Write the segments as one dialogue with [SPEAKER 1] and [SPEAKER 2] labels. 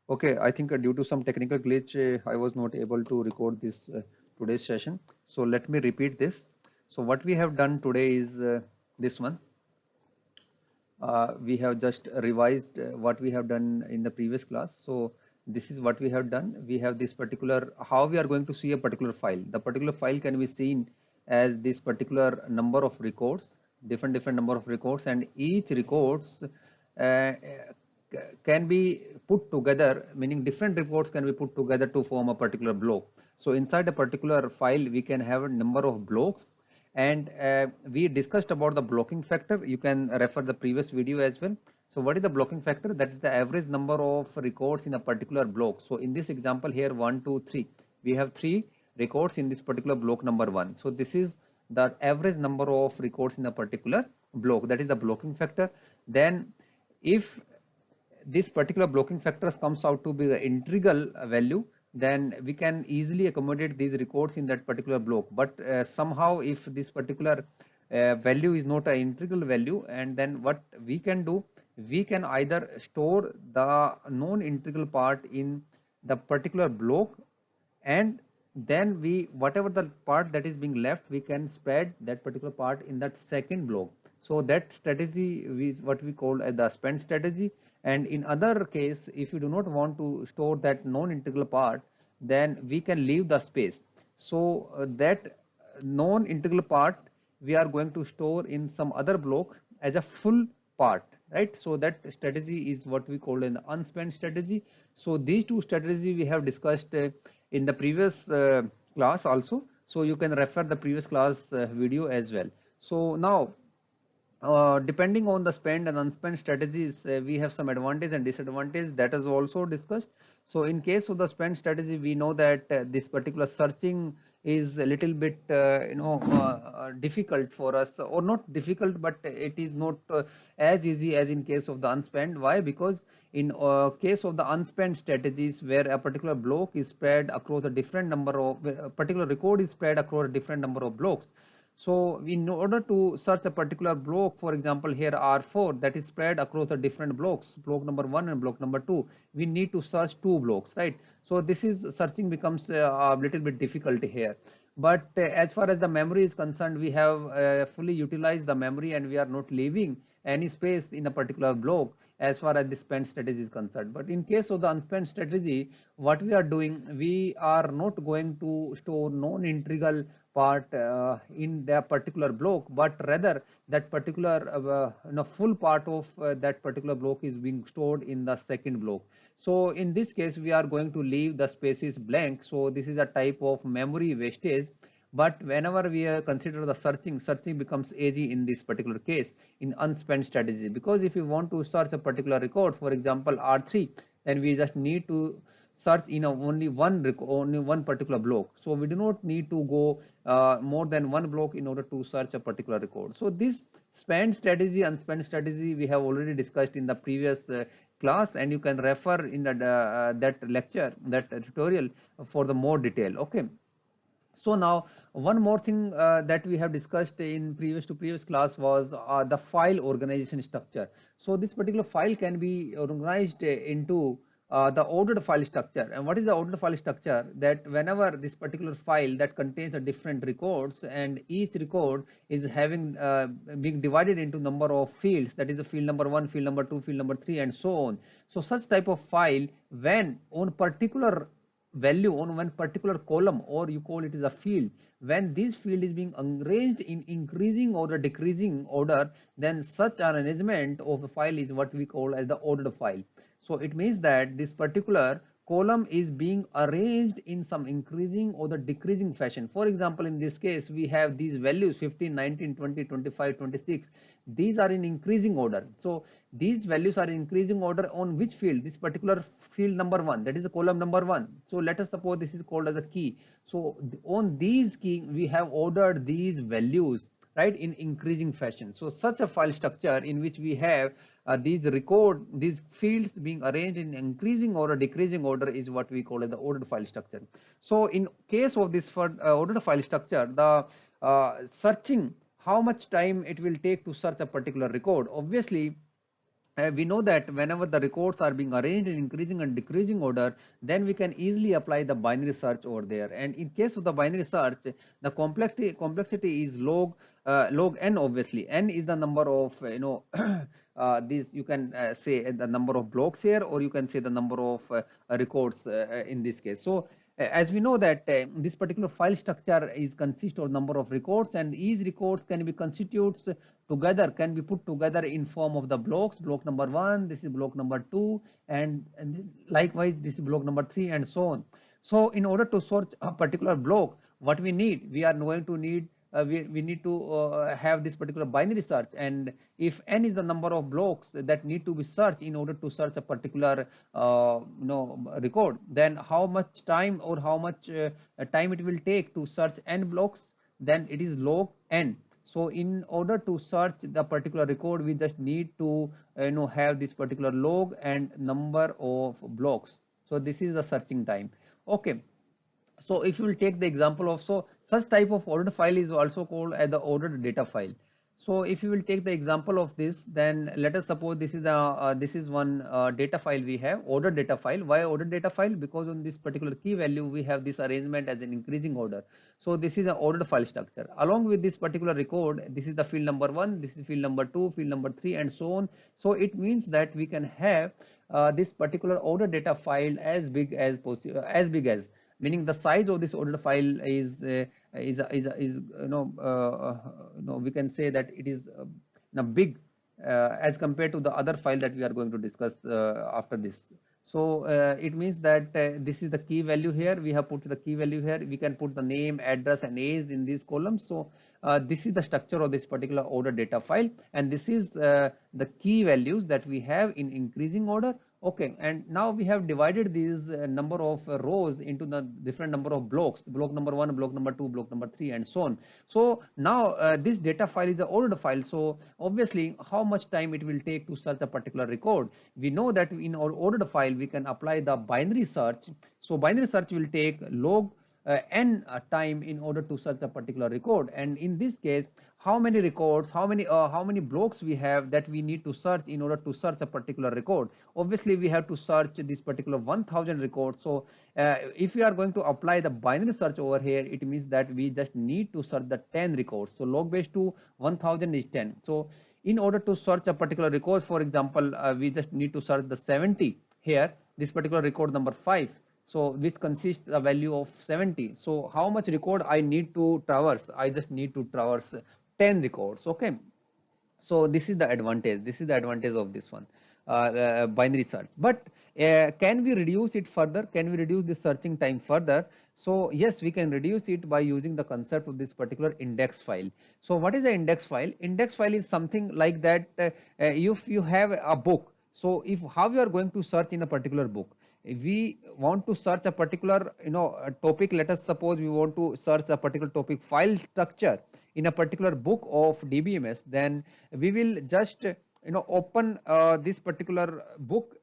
[SPEAKER 1] Okay, I think due to some technical glitch, I was not able to record this today's session. So let me repeat this. So what we have done today is this one. We have just revised what we have done in the previous class. So this is what we have done. We have this particular, how we are going to see a particular file. The particular file can be seen as this particular number of records, different number of records, and each records can be put together, meaning different reports can be put together to form a particular block. So inside a particular file, we can have a number of blocks, and we discussed about the blocking factor. You can refer the previous video as well. So what is the blocking factor? That is the average number of records in a particular block. So in this example here, 1 2 3, we have 3 records in this particular block number 1. So this is the average number of records in a particular block, that is the blocking factor. Then if this particular blocking factors comes out to be the integral value, then we can easily accommodate these records in that particular block. But somehow if this particular value is not an integral value, and then what we can do, we can either store the non-integral part in the particular block, and then we, whatever the part that is being left, we can spread that particular part in that second block. So that strategy is what we call as the spend strategy. And in other case, if you do not want to store that non-integral part, then we can leave the space. So that non-integral part we are going to store in some other block as a full part, right? So that strategy is what we call an unspent strategy. So these two strategies we have discussed in the previous class also. So you can refer the previous class video as well. So now depending on the spend and unspent strategies, we have some advantage and disadvantage that is also discussed. So in case of the spend strategy, we know that this particular searching is a little bit difficult for us, or not difficult, but it is not as easy as in case of the unspent. Why? Because in case of the unspent strategies, where a particular block is spread across a different number of, a particular record is spread across a different number of blocks. So in order to search a particular block, for example here R4, that is spread across the different blocks, block number 1 and block number 2, we need to search 2 blocks, right? So this is, searching becomes a little bit difficult here. But as far as the memory is concerned, we have fully utilized the memory, and we are not leaving any space in a particular block as far as the spend strategy is concerned. But in case of the unspent strategy, what we are doing, we are not going to store non-integral part in that particular block, but rather that particular full part of that particular block is being stored in the second block. So in this case, we are going to leave the spaces blank. So this is a type of memory wastage. But whenever we consider the searching becomes easy in this particular case in unspent strategy, because if you want to search a particular record, for example R3, then we just need to search in only one particular block. So we do not need to go more than one block in order to search a particular record. So this spend strategy and spend strategy we have already discussed in the previous class, and you can refer in that lecture, that tutorial, for the more detail. Okay. So now one more thing that we have discussed in previous class was the file organization structure. So this particular file can be organized into the ordered file structure. And what is the ordered file structure? That whenever this particular file that contains a different records, and each record is having being divided into number of fields, that is the field number 1, field number 2, field number 3, and so on. So such type of file, when on particular value on one particular column, or you call it as a field, when this field is being arranged in increasing or decreasing order, then such an arrangement of a file is what we call as the ordered file. So it means that this particular column is being arranged in some increasing or the decreasing fashion. For example, in this case we have these values 15, 19, 20, 25, 26. These are in increasing order. So these values are in increasing order on which field? This particular field number 1, that is the column number 1. So let us suppose this is called as a key. So on these key we have ordered these values, right, in increasing fashion. So such a file structure in which we have these fields being arranged in increasing or decreasing order is what we call as the ordered file structure. So in case of this ordered file structure, the searching, how much time it will take to search a particular record, obviously we know that whenever the records are being arranged in increasing and decreasing order, then we can easily apply the binary search over there. And in case of the binary search, the complexity is log n. Obviously n is the number of these, you can say the number of blocks here, or you can say the number of records in this case. So as we know that this particular file structure is consist of number of records, and these records can be constitutes together, can be put together in form of the blocks. Block number 1, this is block number 2, and likewise this is block number 3, and so on. So in order to search a particular block, what we need, we are going to need we need to have this particular binary search. And if n is the number of blocks that need to be searched in order to search a particular record, then how much time, or how much time it will take to search n blocks, then it is log n. So in order to search the particular record, we just need to have this particular log and number of blocks. So this is the searching time. Okay. So if you will take the example of, so such type of ordered file is also called as the ordered data file. So if you will take the example of this, then let us suppose this is a this is one data file we have, ordered data file. Why ordered data file? Because on this particular key value we have this arrangement as an increasing order. So this is an ordered file structure. Along with this particular record, this is the field number 1, this is field number 2, field number 3, and so on. So it means that we can have this particular ordered data file as big as possible, meaning the size of this ordered file is we can say that it is big as compared to the other file that we are going to discuss after this. So it means that this is the key value here. We have put the key value here. We can put the name, address, and age in these columns. So this is the structure of this particular order data file, and this is the key values that we have in increasing order. Okay, and now we have divided these number of rows into the different number of blocks, block number 1, block number 2, block number 3, and so on. So now this data file is an ordered file. So obviously how much time it will take to search a particular record? We know that in our ordered file we can apply the binary search. So binary search will take log n time in order to search a particular record. And in this case, how many records, how many blocks we have that we need to search in order to search a particular record? Obviously we have to search this particular 1000 records. So if we are going to apply the binary search over here, it means that we just need to search the 10 records. So log base to 1000 is 10. So in order to search a particular record, for example, we just need to search the 70 here, this particular record number 5. So which consists a value of 70. So how much record I need to traverse? I just need to traverse 10 records. Okay. So this is the advantage. This is the advantage of this one, binary search. But can we reduce it further? Can we reduce the searching time further? So yes, we can reduce it by using the concept of this particular index file. So what is the index file? Index file is something like that. If you have a book, so if how you are going to search in a particular book, if we want to search a particular topic, let us suppose we want to search a particular topic file structure in a particular book of DBMS, then we will just open this particular book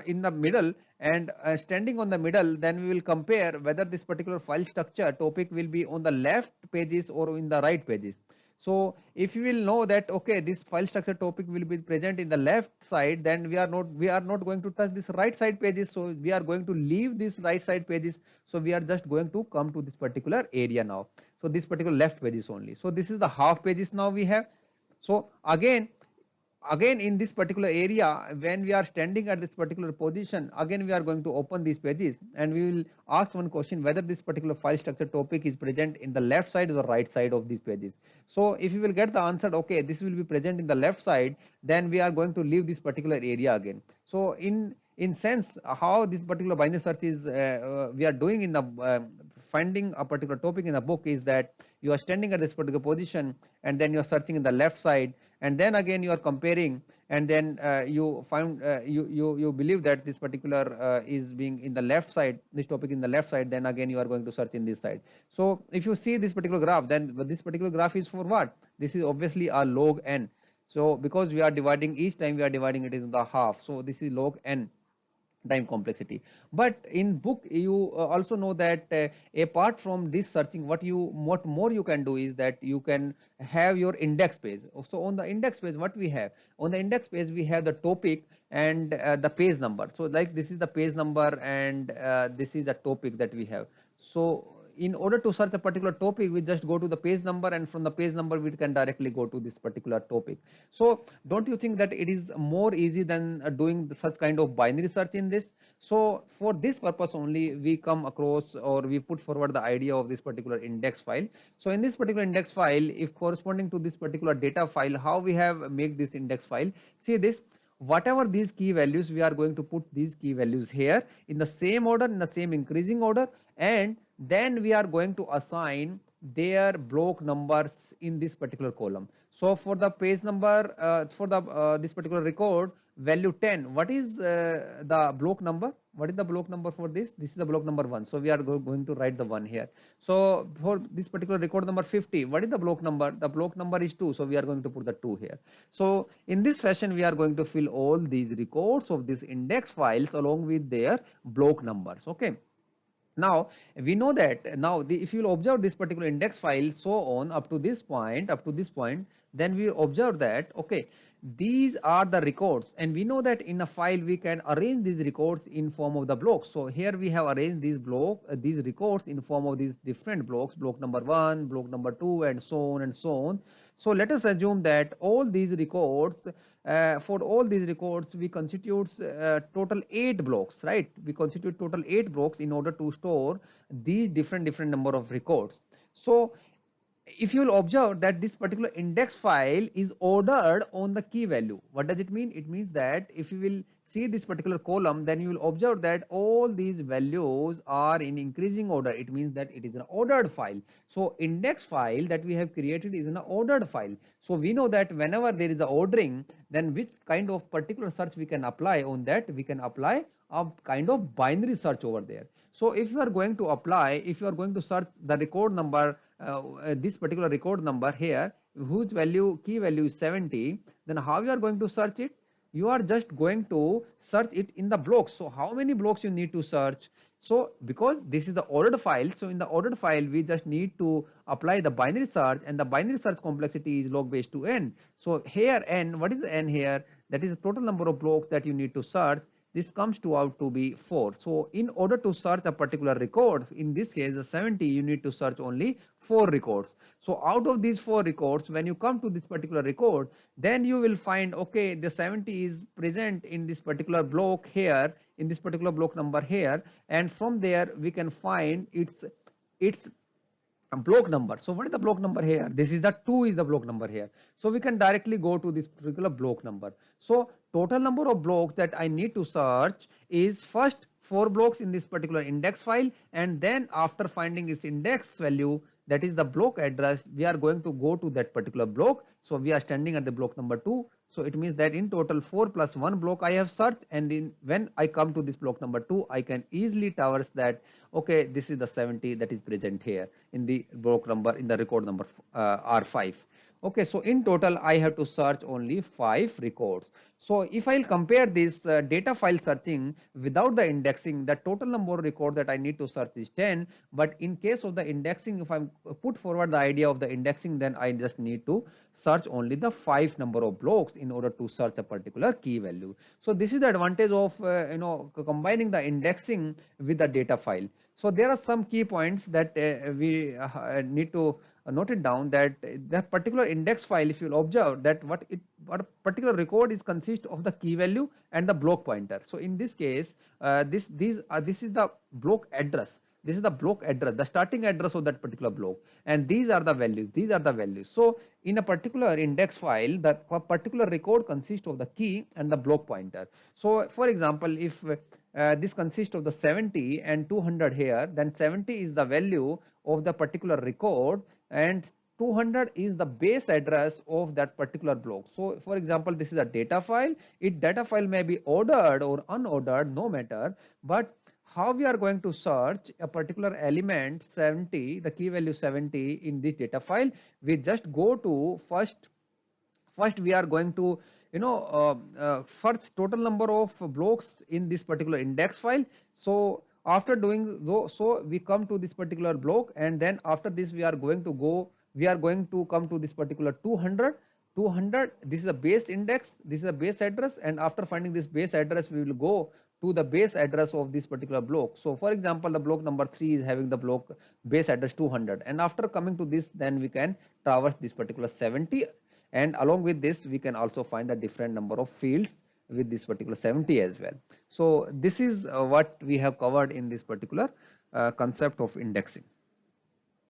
[SPEAKER 1] in the middle, and standing on the middle, then we will compare whether this particular file structure topic will be on the left pages or in the right pages. So if you will know that okay, this file structure topic will be present in the left side, then we are not going to touch this right side pages. So we are going to leave this right side pages. So we are just going to come to this particular area now. So this particular left pages only. So this is the half pages now we have. So again in this particular area, when we are standing at this particular position, again we are going to open these pages, and we will ask one question whether this particular file structure topic is present in the left side or the right side of these pages. So if you will get the answer okay, this will be present in the left side, then we are going to leave this particular area again. So in sense how this particular binary search is we are doing in the finding a particular topic in the book is that you are standing at this particular position, and then you are searching in the left side, and then again you are comparing, and then you find you believe that this particular is being in the left side, this topic in the left side, then again you are going to search in this side. So if you see this particular graph, then this particular graph is for what? This is obviously a log n. So because we are dividing, each time we are dividing it into the half, so this is log n. time complexity. But in book you also know that apart from this searching, what more you can do is that you can have your index page. So on the index page, what we have on the index page, we have the topic and the page number. So like this is the page number and this is the topic that we have. So in order to search a particular topic, we just go to the page number, and from the page number we can directly go to this particular topic. So don't you think that it is more easy than doing such kind of binary search in this? So for this purpose only, we come across, or we put forward the idea of this particular index file. So in this particular index file, if corresponding to this particular data file, how we have make this index file, see this, whatever these key values, we are going to put these key values here in the same order, in the same increasing order, and then we are going to assign their block numbers in this particular column. So for the page number, for the this particular record value 10, what is the block number? What is the block number for this? This is the block number 1. So we are going to write the 1 here. So for this particular record number 50, what is the block number? The block number is 2. So we are going to put the 2 here. So in this fashion, we are going to fill all these records of these index files along with their block numbers. Okay. Now we know that now if you will observe this particular index file so on up to this point, then we observe that okay, these are the records, and we know that in a file we can arrange these records in form of the blocks. So here we have arranged these records in form of these different blocks, block number 1, block number 2, and so on and so on. So let us assume that all these records, for all these records, we constitute total 8 blocks, right? We constitute total 8 blocks in order to store these different number of records. So if you will observe that this particular index file is ordered on the key value. What does it mean? It means that if you will see this particular column, then you will observe that all these values are in increasing order. It means that it is an ordered file. So index file that we have created is an ordered file. So we know that whenever there is a ordering, then which kind of particular search we can apply on that? We can apply a kind of binary search over there. So if you are going to apply, if you are going to search the record number, this particular record number here, whose value, key value is 70, then how you are going to search it? You are just going to search it in the blocks. So how many blocks you need to search? So because this is the ordered file, so in the ordered file we just need to apply the binary search, and the binary search complexity is log base to n. So here n, what is the n here? That is the total number of blocks that you need to search. This comes to out to be 4. So in order to search a particular record, in this case the 70, you need to search only 4 records. So out of these 4 records, when you come to this particular record, then you will find okay, the 70 is present in this particular block here, in this particular block number here, and from there we can find its block number. So what is the block number here? This is the 2 is the block number here. So we can directly go to this particular block number. So total number of blocks that I need to search is first 4 blocks in this particular index file, and then after finding its index value, that is the block address, we are going to go to that particular block. So we are standing at the block number 2. So it means that in total 4 plus 1 block I have searched, and then when I come to this block number 2, I can easily traverse that okay, this is the 70 that is present here in the block number, in the record number R5. Okay, so in total I have to search only 5 records. So if I'll compare this data file searching without the indexing, the total number of records that I need to search is 10. But in case of the indexing, if I put forward the idea of the indexing, then I just need to search only the 5 number of blocks in order to search a particular key value. So this is the advantage of combining the indexing with the data file. So there are some key points that we need to note it down, that that particular index file, if you'll observe that what a particular record is consist of the key value and the block pointer. So in this case, this is the block address. This is the block address, the starting address of that particular block, and these are the values. These are the values. So in a particular index file, that particular record consists of the key and the block pointer. So for example, if this consists of the 70 and 200 here, then 70 is the value of the particular record, and 200 is the base address of that particular block. So for example, this is a data file. Data file may be ordered or unordered, no matter, but how we are going to search a particular element 70, the key value 70 in this data file, we just go to first we are going to first total number of blocks in this particular index file. So after doing so we come to this particular block, and then after this we are going to come to this particular 200. This is a base index, this is a base address, and after finding this base address we will go to the base address of this particular block. So for example, the block number 3 is having the block base address 200, and after coming to this, then we can traverse this particular 70, and along with this we can also find the different number of fields with this particular 70 as well. So this is what we have covered in this particular concept of indexing.